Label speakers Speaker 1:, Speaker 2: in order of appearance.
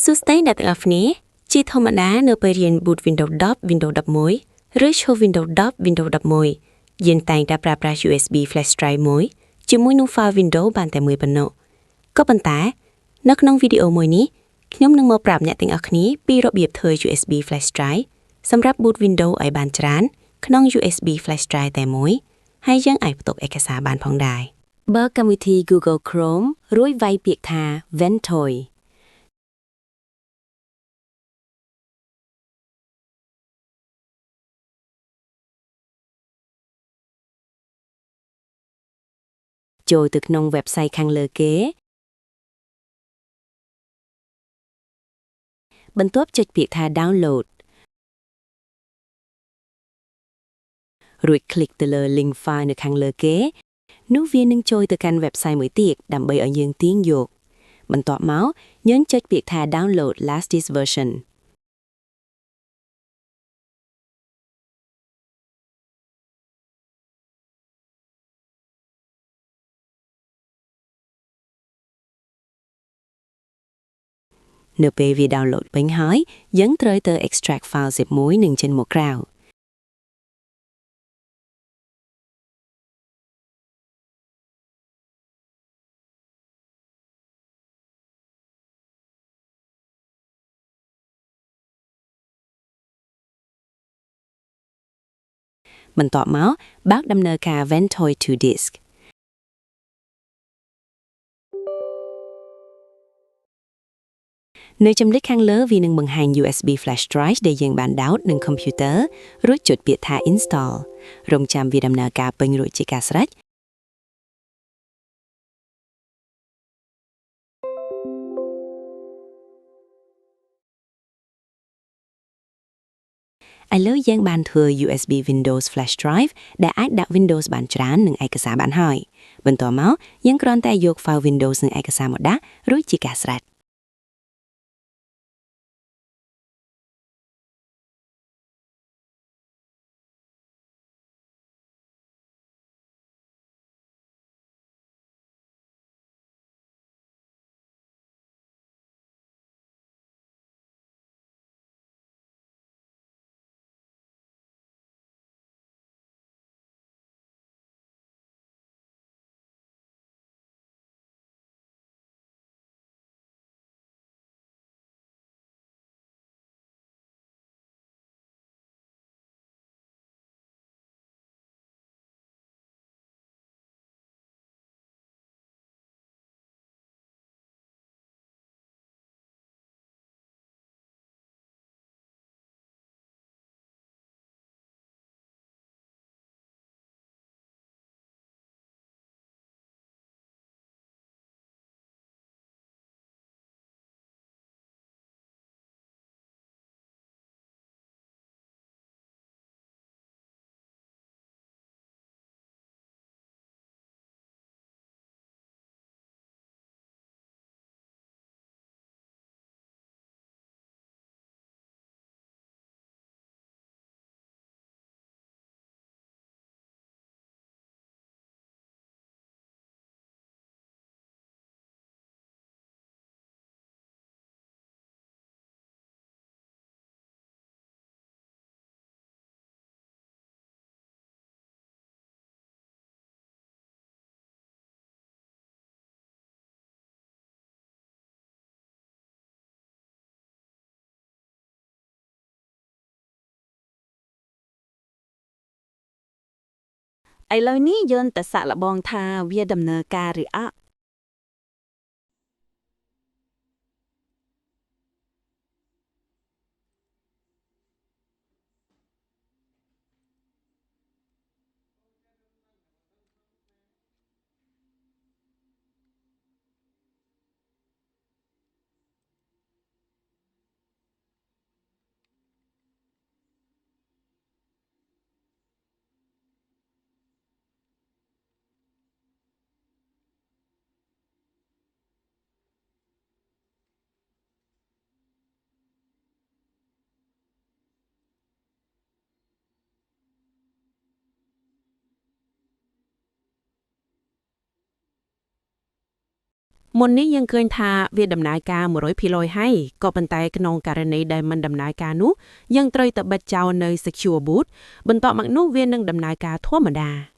Speaker 1: សួស្តីអ្នកទាំងអស់គ្នាជាធម្មតានៅពេលរៀន boot Windows 10 Windows 11 ឬ show Windows 10 Windows 11យើងតែងតែប្រើប្រាស់ USB flash drive មួយជាមួយនឹង file Windows បានតែមួយប៉ុណ្ណោះក៏ប៉ុន្តែនៅក្នុងវីដេអូមួយនេះខ្ញុំនឹងមកប្រាប់អ្នកទាំងអស់គ្នាពីរបៀបធ្វើ USB flash drive សម្រាប់ boot Windows ឲ្យបានច្រើនក្នុង USB flash drive តែមួយហើយយើងអាចផ្ទុកឯកសារបានផងដែរបើកកម្មវិធី Google Chrome រួចវាយពាក្យថា Ventoyចូលទៅក្នុង website ខាងលើគេបន្ទាប់ចុចពាក្យថា download រួច click ទៅលើ link file នៅខាងលើគេនោះវានឹងចូលទៅកាន់ website មួយទៀតដើម្បីឲ្យយើងទាញយកបន្ទាប់មកយើងចុចពាក្យថា download latest version នៅពេលវា download ពេញហើយយើងត្រូវទៅ extract file zip មួយនឹងចេញមកក្រៅបន្ទាប់មកបើកដំណើរការ Ventoy to disk នៅចំណុចខាងលើវានឹងបង្ហាញ USB flash drive ដែលយើងបានដោតនឹង computer រួចចុចពាក្យថា install រងចាំវាដំណើរការពេញរួចជាការស្រេចឥឡូវយើងបានធ្វើ USB Windows flash drive ដែលអាចដាក់ Windows បានច្រើននិងឯកសារបានហើយបន្ទាប់មកយើងគ្រាន់តែយក file Windows និងឯកសារមកដាក់រួចជាការស្រេចឥឡូវនេះយើងទៅសាកល្បងថាវាដំណើរការឬអត់
Speaker 2: មុននេះយើងឃើញថាវាដំណើរការ 100% ហើយក៏ប៉ុន្តែក្នុងករណីដែលមិនដំណើរការនោះយើងត្រូវតែបិទចោលនៅ secure boot បន្ទាប់មកនោះវានឹងដំណើរការធម្មតា